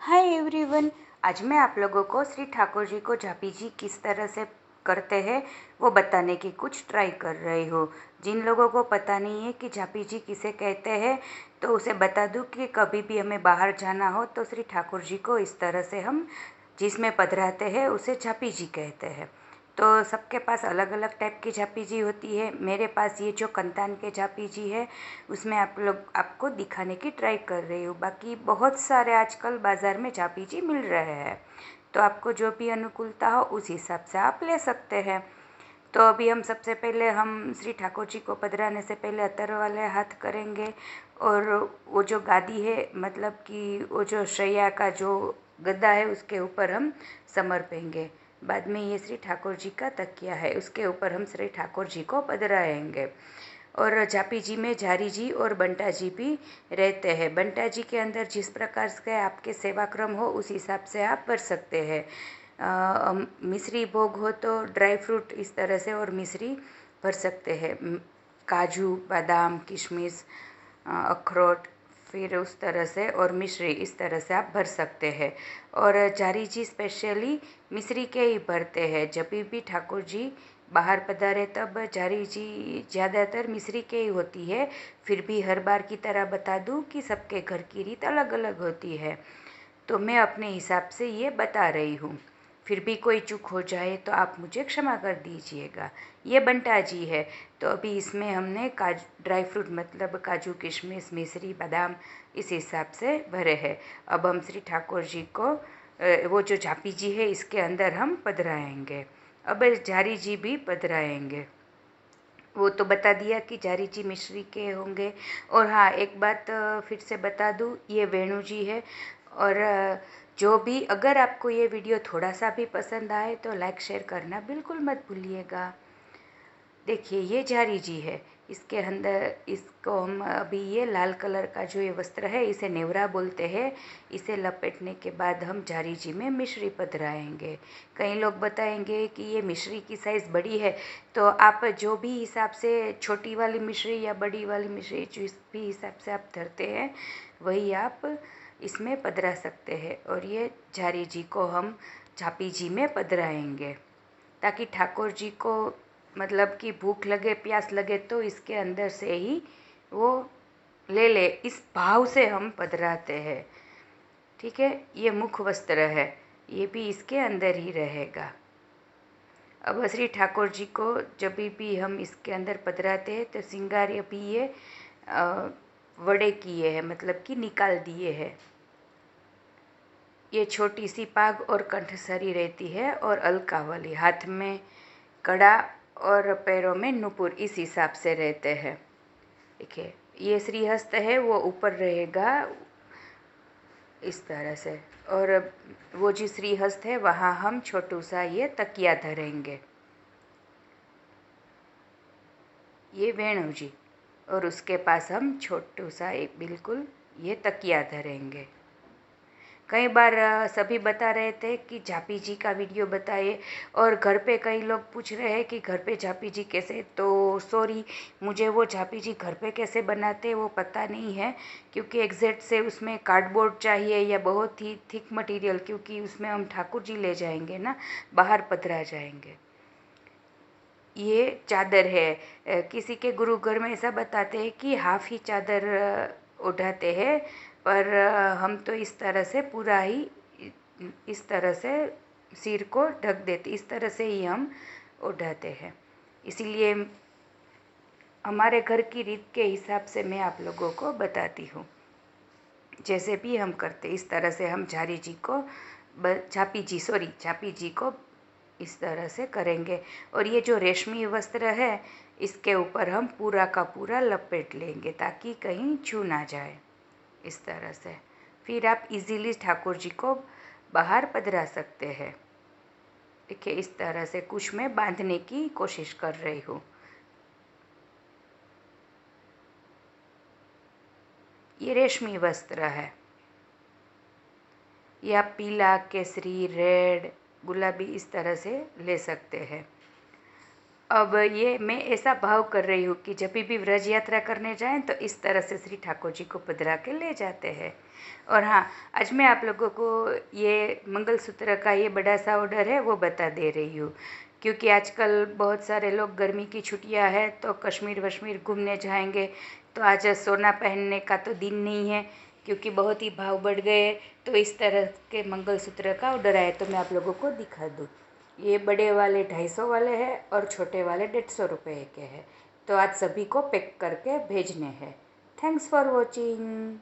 Hi everyone. आज मैं आप लोगों को श्री ठाकुर जी को झापी जी किस तरह से करते हैं वो बताने की कुछ ट्राई कर रही हूँ। जिन लोगों को पता नहीं है कि झापी जी किसे कहते हैं तो उसे बता दूँ कि कभी भी हमें बाहर जाना हो तो श्री ठाकुर जी को इस तरह से हम जिसमें पधराते हैं उसे झापी जी कहते हैं। तो सबके पास अलग अलग टाइप की झापी जी होती है। मेरे पास ये जो कंतान के झापी जी है उसमें आपको दिखाने की ट्राई कर रही हूँ। बाकी बहुत सारे आजकल बाज़ार में झापी जी मिल रहे हैं, तो आपको जो भी अनुकूलता हो उस हिसाब से आप ले सकते हैं। तो अभी हम सबसे पहले हम श्री ठाकुर जी को पधराने से पहले अतर वाले हाथ करेंगे और वो जो गादी है मतलब कि वो जो शैया का जो गद्दा है उसके ऊपर हम समर्पेंगे। बाद में ये श्री ठाकुर जी का तकिया है, उसके ऊपर हम श्री ठाकुर जी को पधराएंगे। और झापी जी में झारी जी और बंटा जी भी रहते हैं। बंटा जी के अंदर जिस प्रकार से आपके सेवाक्रम हो उस हिसाब से आप भर सकते हैं। मिश्री भोग हो तो ड्राई फ्रूट इस तरह से और मिश्री भर सकते हैं। काजू, बादाम, किशमिश, अखरोट, फिर उस तरह से और मिश्री इस तरह से आप भर सकते हैं। और झारी जी स्पेशली मिश्री के ही भरते हैं। जब भी ठाकुर जी बाहर पधारे तब झारी जी ज़्यादातर मिश्री के ही होती है। फिर भी हर बार की तरह बता दूं कि सबके घर की रीत अलग अलग होती है, तो मैं अपने हिसाब से ये बता रही हूँ। फिर भी कोई चूक हो जाए तो आप मुझे क्षमा कर दीजिएगा। ये बंटा जी है, तो अभी इसमें हमने ड्राई फ्रूट मतलब काजू, किशमिश, मिश्री, बादाम इस हिसाब से भरे हैं। अब हम श्री ठाकुर जी को वो जो झापी जी है इसके अंदर हम पधराएंगे। अब झारी जी भी पधराएंगे। वो तो बता दिया कि झारी जी मिश्री के होंगे। और हाँ, एक बात फिर से बता दूँ, ये वेणु जी है। और जो भी अगर आपको ये वीडियो थोड़ा सा भी पसंद आए तो लाइक शेयर करना बिल्कुल मत भूलिएगा। देखिए ये झारी जी है, इसके अंदर इसको हम अभी ये लाल कलर का जो ये वस्त्र है इसे नेवरा बोलते हैं। इसे लपेटने के बाद हम झारी जी में मिश्री पधराएंगे। कई लोग बताएंगे कि ये मिश्री की साइज़ बड़ी है, तो आप जो भी हिसाब से छोटी वाली मिश्री या बड़ी वाली मिश्री जिस भी हिसाब से आप धरते हैं वही आप इसमें पधरा सकते हैं। और ये झारी जी को हम झापी जी में पधराएंगे ताकि ठाकुर जी को मतलब कि भूख लगे, प्यास लगे तो इसके अंदर से ही वो ले ले, इस भाव से हम पधराते हैं। ठीक है, ये मुख वस्त्र है, ये भी इसके अंदर ही रहेगा। अब श्री ठाकुर जी को जब भी हम इसके अंदर पधराते हैं तो श्रृंगार अभी ये वड़े किए हैं, मतलब कि निकाल दिए हैं। ये छोटी सी पाग और कंठसरी रहती है और अलका वाली, हाथ में कड़ा और पैरों में नुपुर इस हिसाब से रहते हैं। देखिए ये श्रीहस्त है वो ऊपर रहेगा इस तरह से, और वो जो श्रीहस्त है वहाँ हम छोटू सा ये तकिया धरेंगे। ये वेणु जी, और उसके पास हम छोटू सा एक बिल्कुल ये तकिया धरेंगे। कई बार सभी बता रहे थे कि झापी जी का वीडियो बताइए, और घर पे कई लोग पूछ रहे हैं कि घर पे झापी जी कैसे। तो सॉरी, मुझे वो झापी जी घर पे कैसे बनाते वो पता नहीं है, क्योंकि एग्जैक्ट से उसमें कार्डबोर्ड चाहिए या बहुत ही थिक मटेरियल, क्योंकि उसमें हम ठाकुर जी ले जाएंगे ना, बाहर पधरा जाएंगे। ये चादर है, किसी के गुरु घर में ऐसा बताते हैं कि हाफ ही चादर उठाते हैं, पर हम तो इस तरह से पूरा ही इस तरह से सिर को ढक देते, इस तरह से ही हम उठाते हैं। इसीलिए हमारे घर की रीत के हिसाब से मैं आप लोगों को बताती हूँ। जैसे भी हम करते इस तरह से हम झारी जी को झापी जी को इस तरह से करेंगे। और ये जो रेशमी वस्त्र है इसके ऊपर हम पूरा का पूरा लपेट लेंगे ताकि कहीं छू ना जाए इस तरह से। फिर आप इजीली ठाकुर जी को बाहर पधरा सकते हैं। देखिए इस तरह से कुछ मैं बांधने की कोशिश कर रही हूँ। ये रेशमी वस्त्र है, ये आप पीला, केसरी, रेड, गुलाबी इस तरह से ले सकते हैं। अब ये मैं ऐसा भाव कर रही हूँ कि जब भी व्रज यात्रा करने जाएं तो इस तरह से श्री ठाकुर जी को पधरा के ले जाते हैं। और हाँ, आज मैं आप लोगों को ये मंगलसूत्र का ये बड़ा सा ऑर्डर है वो बता दे रही हूँ, क्योंकि आजकल बहुत सारे लोग गर्मी की छुट्टियाँ है तो कश्मीर वश्मीर घूमने जाएंगे, तो आज सोना पहनने का तो दिन नहीं है क्योंकि बहुत ही भाव बढ़ गए। तो इस तरह के मंगलसूत्र का ऑर्डर आया तो मैं आप लोगों को दिखा दूँ। ये बड़े वाले 250 वाले हैं और छोटे वाले 150 रुपये के हैं। तो आज सभी को पैक करके भेजने हैं। Thanks for watching.